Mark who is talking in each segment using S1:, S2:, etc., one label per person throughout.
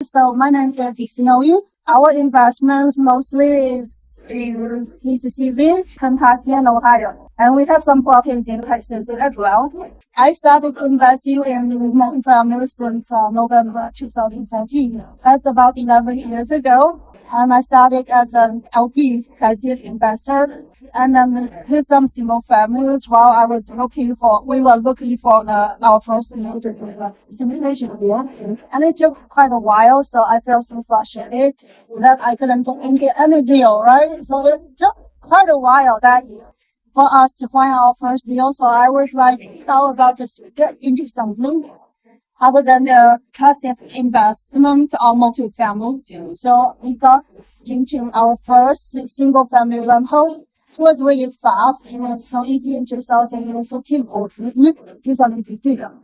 S1: So my name is Snowy. Our investments mostly is in Mississippi, Kentucky, and Ohio. And we have some properties in Texas as well. I started investing in multifamily since November 2014. That's about 11 years ago. And I started as an LP, passive investor. And then here's some single families while we were looking for our first syndication deal. And it took quite a while, so I felt so frustrated that I couldn't get any deal, right? So it took quite a while for us to find our first deal. So I was like, how about just get into something other than the passive investment or multifamily. So we got into our first single family rental. It was really fast. It was so easy in 2015.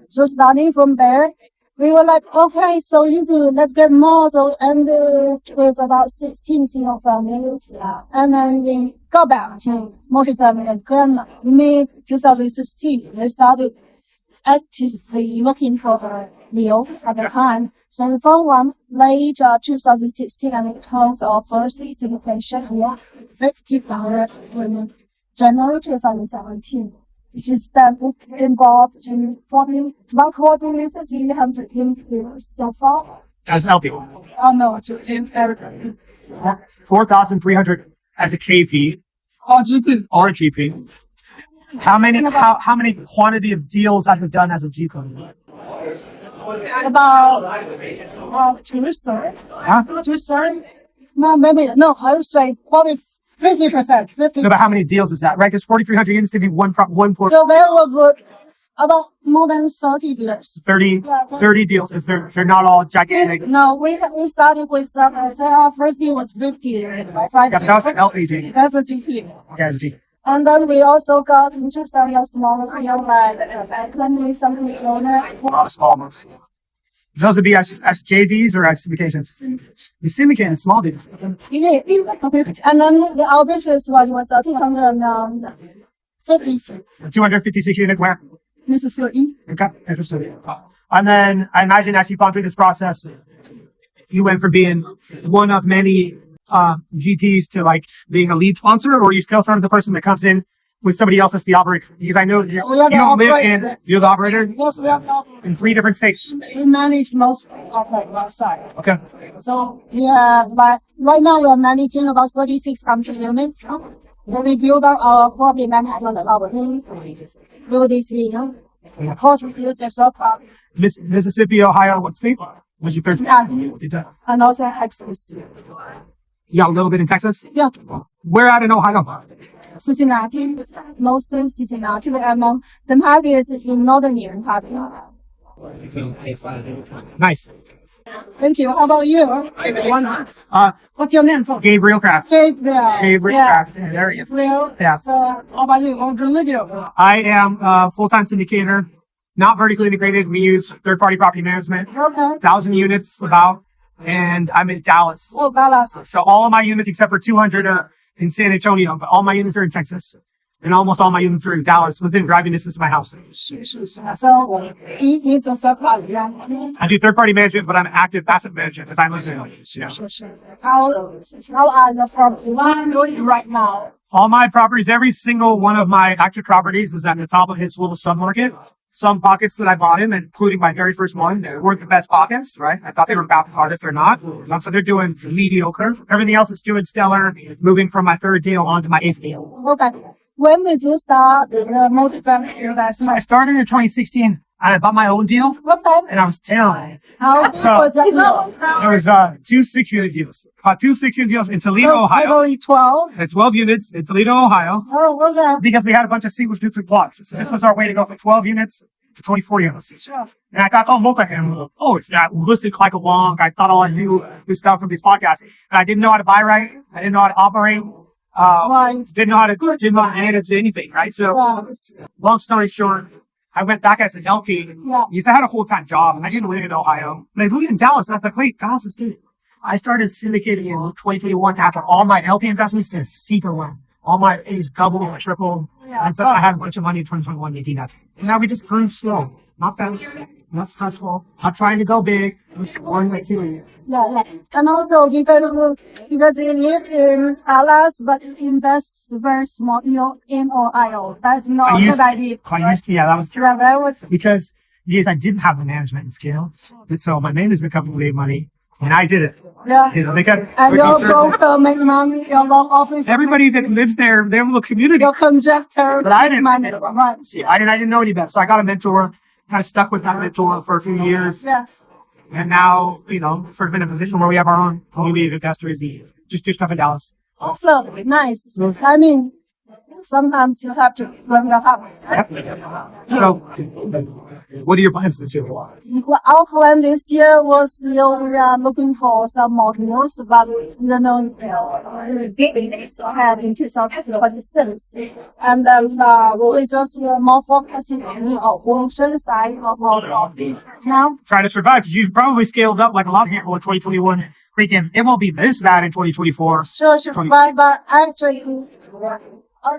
S1: So starting from there, we were like, okay, so easy, let's get more. So, and it was about 16 single families. And then we got back to multifamily again. Mid-2016, we started actively looking for deals at the time. So we found one late 2016 and it was our first syndication here, $50 in January 2017. This is then involved in 1,300 deals so far.
S2: As an LP?
S1: Oh no, in everything.
S2: 4,300 as a KP. Or a GP. How many quantity of deals have you done as a GP?
S1: About two-thirds.
S2: Huh?
S1: Two-thirds? No, I would say probably 50%.
S2: No, but how many deals is that, right? Because 4,300 units could be one port.
S1: So there were about more than 30 deals.
S2: 30 deals. They're not all gigantic.
S1: No, we started with some. Our first deal was 50.
S2: Yeah, but that was an LP.
S1: That's a GP.
S2: Okay, as a GP.
S1: And then we also got interest on your smaller deal like something owner.
S2: A lot of small ones. Those would be as JVs or as syndications? You syndicate in small deals.
S1: And then our biggest one was 256.
S2: 256 unit where?
S1: Mississippi.
S2: Okay, interesting. And then I imagine as you've gone through this process, you went from being one of many GPs to like being a lead sponsor, or you still sort of the person that comes in with somebody else as the operator? Because I know you don't live in, you're the operator in 3 different states.
S1: We manage most of our side.
S2: Okay.
S1: So yeah, but right now we are managing about 3600 units. We build up our property management and our do this year. Of course, we use the software.
S2: Mississippi, Ohio, what state? What's your first?
S1: And also Texas.
S2: Yeah, a little bit in Texas?
S1: Yeah.
S2: Where at in Ohio?
S1: Cincinnati, mostly Cincinnati, and the market is in northern Kentucky.
S2: Nice.
S1: Thank you. How about you? What's your name?
S2: Gabriel Craft.
S1: Gabriel
S2: Craft. There you go. Yeah.
S1: So, how about you?
S2: I am a full-time syndicator, not vertically integrated. We use third-party property management.
S1: Okay.
S2: 1,000 units about, and I'm in Dallas.
S1: Oh, Dallas.
S2: So all of my units, except for 200 in San Antonio, but all my units are in Texas. And almost all my units are in Dallas, within driving distance of my house.
S1: So, it's a third-party.
S2: I do third-party management, but I'm active passive management because I live in
S1: How are the properties right now?
S2: all my properties, every single one of my active properties is at the top of its little submarket. Some pockets that I bought in, including my very first one, weren't the best pockets, right? I thought they were about the hardest. They're not. So they're doing mediocre. Everything else is doing stellar, moving from my 3rd deal on to my 8th deal.
S1: Okay. When did you start the multifamily investment?
S2: I started in 2016. I bought my own deal, and I was terrible.
S1: How was that?
S2: There was 2 6-unit deals. 2 6-unit deals in Toledo, Ohio.
S1: Only 12?
S2: 12 units in Toledo, Ohio.
S1: Oh, okay.
S2: Because we had a bunch of single duplex blocks. So this was our way to go from 12 units to 24 units.
S1: Sure.
S2: And I thought, multifamily. Oh, it's listed like a wonk. I thought all I knew this stuff from these podcasts. And I didn't know how to buy right. I didn't know how to operate. Didn't know how to manage anything, right? So, long story short, I went back as an LP because I had a full-time job and I didn't live in Ohio. But I lived in Dallas and I was like, wait, Dallas is good. I started syndicating in 2021 after all my LP investments did super well. All my A's doubled or tripled. And so I had a bunch of money in 2021, 18 after. And now we just grew slow, not fast. not successful. Not trying to go big. Just one way to.
S1: Yeah. And also because you live in Dallas, but invest very small, in Ohio. That's not a good idea.
S2: Yeah, that was terrible.
S1: Yeah, that was.
S2: Because I didn't have the management and scale. And so my management company made money. And I did it.
S1: Yeah.
S2: They got.
S1: And your broker make money. Your loan office.
S2: Everybody that lives there, their little community.
S1: Your contractor.
S2: But I didn't.
S1: Money. Right.
S2: See, I didn't know any better. So I got a mentor. Kind of stuck with that mentor for a few years.
S1: Yes.
S2: And now, sort of in a position where we have our own community of investors. Just do stuff in Dallas.
S1: Also, nice. I mean, sometimes you have to run the house.
S2: Yep. So, what are your plans this year?
S1: Well, our plan this year was we are looking for some more deals, but so have in 2026. And then we just more focusing on the operation side of our business. Now,
S2: Trying to survive because you've probably scaled up like a lot of people in 2021. Freaking, it won't be this bad in 2024.
S1: sure, but actually,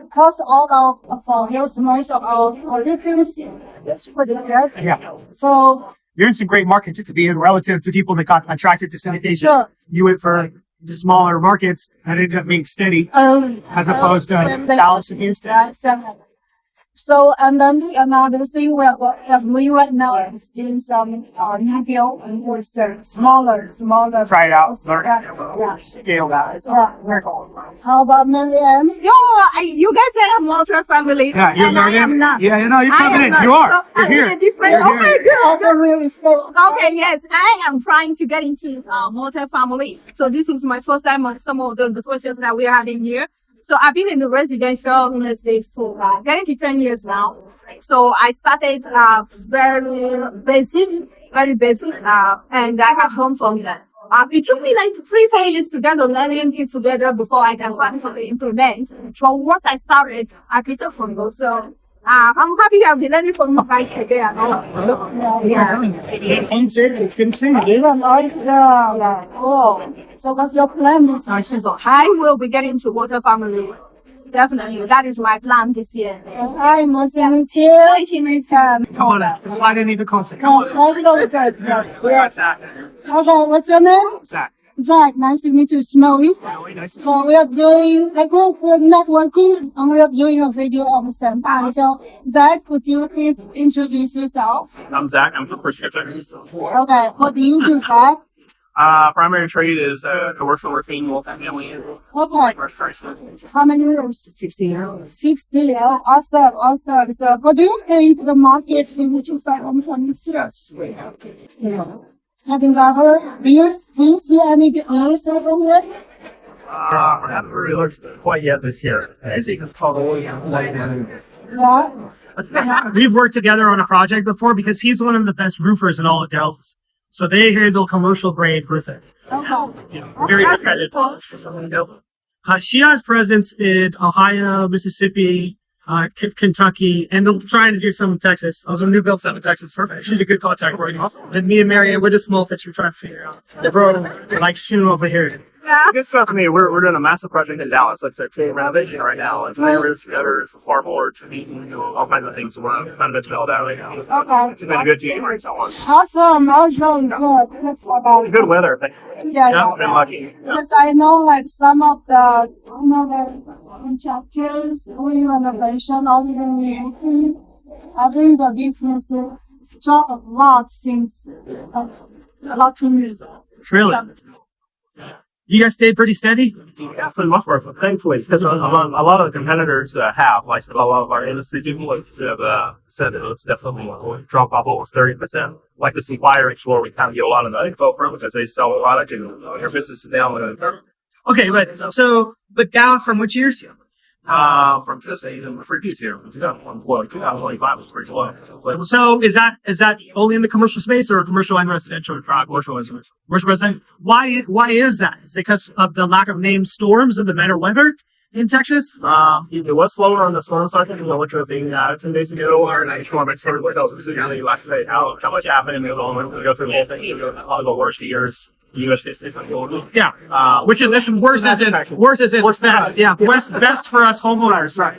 S1: because all our portfolios, most of our returns, it's pretty good.
S2: Yeah.
S1: So,
S2: You're in some great markets to be in relative to people that got attracted to syndications.
S1: Sure.
S2: You went for the smaller markets that ended up being steady as opposed to Dallas and Houston.
S1: So, and then another thing we are doing right now is doing some new build and research, smaller.
S2: Try it out, learn
S1: Yeah.
S2: it, scale that.
S1: How about Marianne?
S3: You guys said I'm multifamily.
S2: Yeah, you're
S3: and I am not.
S2: Yeah, you're
S3: I
S2: coming
S3: am
S2: in.
S3: not.
S2: You are.
S3: So
S2: You're
S3: I'm
S2: here.
S3: in a different.
S2: You're
S3: Okay,
S2: here.
S3: good.
S1: Also real estate.
S3: Okay, yes, I am trying to get into multifamily. So this is my first time on some of the discussions that we are having here. So I've been in the residential real estate for getting to 10 years now. So I started very basic, and I have come from that. It took me like 3-4 years to get the learning piece together before I can actually implement. So once I started, I picked up from those. So I'm happy I've been learning from you guys today and all. So, yeah.
S2: It's continuing.
S1: Oh, so what's your plan?
S3: I will be getting to multifamily. Definitely. That is my plan this year.
S1: Hi, Monsieur.
S2: Come on out. Slide in even closer. Come on.
S1: Yes.
S2: Zach.
S1: Okay, what's your name?
S2: Zach.
S1: Zach, nice to meet you, Snowy.
S2: Really nice.
S1: So we are doing a group for networking, and we are doing a video of some time. So Zach, could you please introduce yourself?
S4: I'm Zach. I'm from Prescription.
S1: Okay, what do you do, Zach?
S4: Primary trade is commercial roofing, multifamily,
S1: Okay,
S4: restoration.
S1: how many years?
S2: 16 years.
S1: 60. Awesome. So what do you think the market in 2026? Having ever, do you see any news over here?
S4: I haven't really looked quite yet this year. I think it's called
S1: Yeah.
S2: We've worked together on a project before because he's one of the best roofers in all of Dallas. So they handle commercial grade roofing.
S1: Okay.
S2: Very competitive. She has presence in Ohio, Mississippi, Kentucky, and they're trying to do some in Texas. Also, new build stuff in Texas. She's a good contact for you. And me and Marianne, we're just small fish. We're trying to figure out. We're like shooting over here.
S4: It's good stuff. I mean, we're doing a massive project in Dallas. Like I said, renovation right now. It's three roofs together. It's farmboards, all kinds of things. We're kind of build out right now.
S1: Okay.
S4: It's been a good January so on.
S1: Awesome. Good.
S4: Good weather.
S1: Yeah.
S4: Been lucky.
S1: Because I know like some of the contractors doing renovation or even roofing, I think the business is dropped a lot since a lot of years ago.
S2: Really? You guys stayed pretty steady?
S4: Yeah, for the most part, thankfully, because a lot of the competitors have, like a lot of our industry people have said that it's definitely drop off almost 30%. Like the supplier is where we kind of get a lot of the info from because they sell a product and their business is down.
S2: Okay, but down from which years?
S4: From just the previous year, from 2025 was pretty low. But
S2: So is that only in the commercial space or commercial and residential?
S4: commercial is
S2: Commercial residential. Why is that? Is it because of the lack of named storms and the better weather in Texas?
S4: it was slower on the storm side because I went to a thing 10 days ago, and I storm it started with us. So you asked me how much happened, and we go through the whole thing. All the worst years. US
S2: Yeah, which is worse as in best. Yeah, best for us homeowners. Right.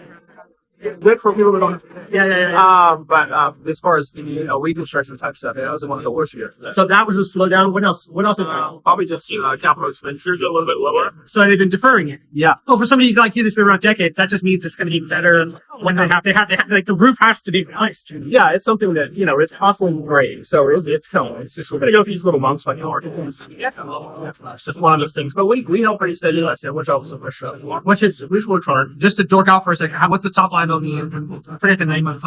S4: Good for people who don't.
S2: Yeah.
S4: But as far as the reconstruction type stuff, that was one of the worst years.
S2: So that was a slowdown. What else? What else?
S4: Probably just capital expenditures are a little bit lower.
S2: So they've been deferring it.
S4: Yeah.
S2: Oh, for somebody like you that's been around decades, that just means it's going to be better when they have like the roof has to be nice.
S4: Yeah, it's something that it's constantly growing, so it's coming. It's just we're gonna go through these little months like it's just one of those things. But we know pretty steady. Like I said, which also which we're trying.
S2: Just to dork out for a second, what's the top line on the? I forget the name of.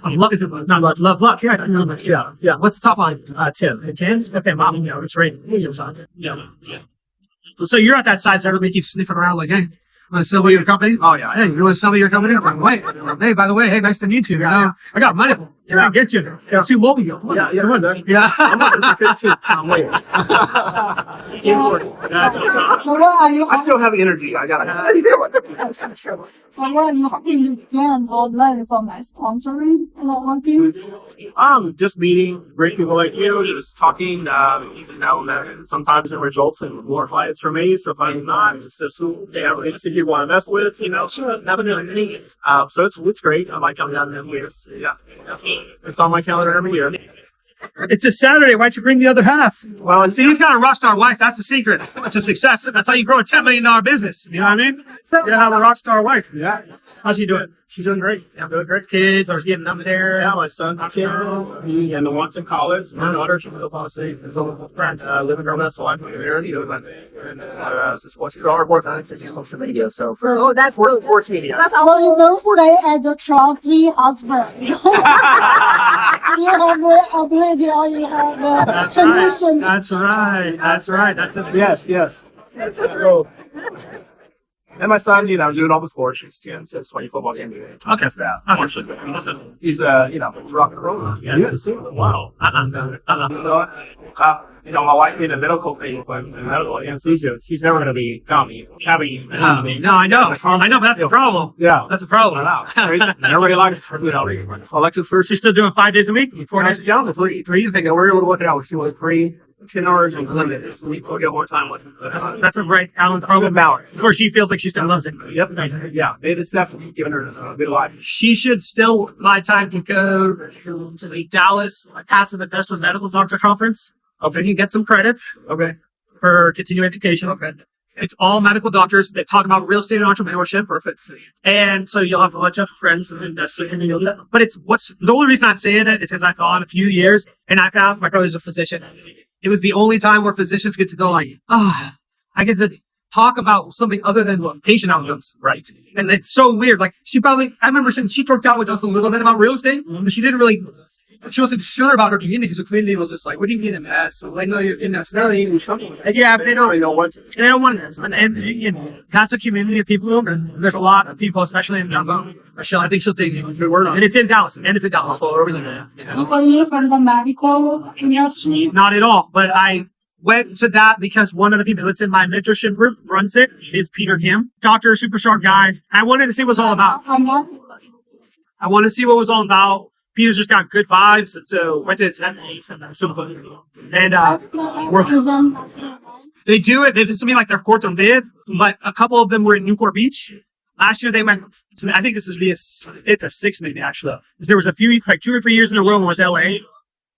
S2: Love is it? Not love. Yeah. What's the top line? 10. 10. Okay, mom. It's right. Yeah. So you're at that side, so everybody keeps sniffing around like, hey, want to sell me your company? Oh yeah. Hey, you want to sell me your company? I'm like, wait. Hey, by the way, hey, nice to meet you. I got money. I can get you. Too mobile.
S4: Yeah.
S2: Come on, yeah.
S4: I'm not 15. Wait.
S2: That's awesome.
S1: So what are you
S4: I still have energy. I got it.
S1: So what are you hoping to gain or learn from my sponsors working?
S4: Just meeting great people like you, just talking, even though that sometimes it results in more clients for me, sometimes not. It's just to see people I invest with, never know anything. So it's great. I like coming down there. Yeah. It's on my calendar every year.
S2: It's a Saturday. Why'd you bring the other half? Well, see, he's got a rock star wife. That's the secret to success. That's how you grow a $10 million business. You know what I mean? You have a rock star wife.
S4: Yeah.
S2: How's she doing?
S4: She's doing great.
S2: Yeah, doing great. Kids are getting up there.
S4: Yeah, my son's 10, and the one's in college. My daughter, she's in Ohio State. Friends, living her best life. And just watching our work on social media. So
S3: Oh, that's good.
S4: sports media.
S3: That's
S1: So you don't play as a trophy husband. You have the ability or you have the condition.
S2: That's right. That's his.
S4: Yes.
S3: That's great.
S4: And my son, doing all the sports. He's 10, so it's 20 football games a day.
S2: Okay.
S4: That's that. Unfortunately, he's rock and roll.
S2: Yeah.
S4: Wow. My wife being a medical thing, medical anesthesia, she's never going to be having.
S2: No, I know, but that's the problem.
S4: Yeah.
S2: That's the problem.
S4: Everybody likes elective first.
S2: She's still doing 5 days a week? 4 days?
S4: She's down to three. You think we're able to work it out? She was free 10 hours and limited. So we get more time with her.
S2: That's a great balance. Problem balance. Before she feels like she still loves it.
S4: Yep. Yeah. It is definitely giving her a good life.
S2: She should still buy time to go to the Dallas Passive Investors Medical Doctor Conference. Okay, you can get some credits. Okay, for continuing education. Okay, it's all medical doctors that talk about real estate and entrepreneurship. Perfect. And so you'll have a bunch of friends and investors, and but the only reason I'm saying it is because I thought a few years, and I found my brother's a physician. It was the only time where physicians get to go like, I get to talk about something other than patient outcomes, right? And it's so weird. Like I remember she talked out with us a little bit about real estate, but she didn't really. She wasn't sure about her community because the community was just like, what do you mean a mess? So, like, no, you're in this. Yeah, but they don't really know what. They don't want this. And that's a community of people. And there's a lot of people, especially in Dumbo. I think she'll take a good word on it. And it's in Dallas. So we're really there.
S1: Are you from the medical industry?
S2: Not at all. But I went to that because one of the people that's in my mentorship group runs it. Is Peter Kim. Doctor, super sharp guy. I wanted to see what it was all about. I wanted to see what it was all about. Peter's just got good vibes, and so went to his event. And they do it. This is something like their fourth or fifth, but a couple of them were in Newport Beach. Last year they went. So I think this is be a fifth or sixth, maybe actually. There was a few, like 2 or 3 years in a row, when it was LA,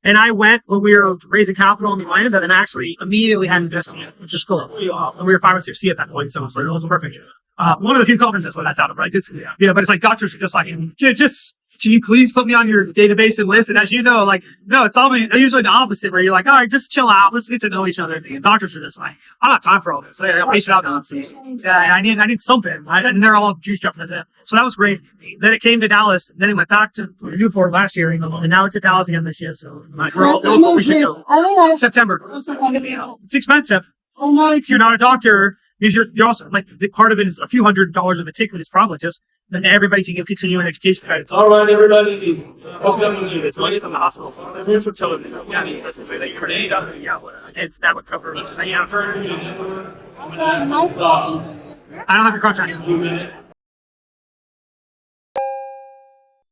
S2: and I went when we were raising capital in the land, and actually immediately had investment, which is cool. And we were 5 or 6 at that point, so it was perfect. One of the few conferences where that's out of right, because but it's like doctors are just like just. Can you please put me on your database and list? And as you know, like, no, it's usually the opposite, where you're like, all right, just chill out. Let's get to know each other. And doctors are just like, I don't have time for all this. I got patient outcomes. I need something. And they're all juiced up for that. So that was great. Then it came to Dallas. Then it went back to Newport last year. And now it's at Dallas again this year. So we should go. September. It's expensive. If you're not a doctor, because you're also, like, the part of it is a few $100s of a ticket is probably just, then everybody can give continuing education credits.
S4: All right, everybody. It's money from the hospital. Here's what television.
S2: That would cover it. I don't have your contract.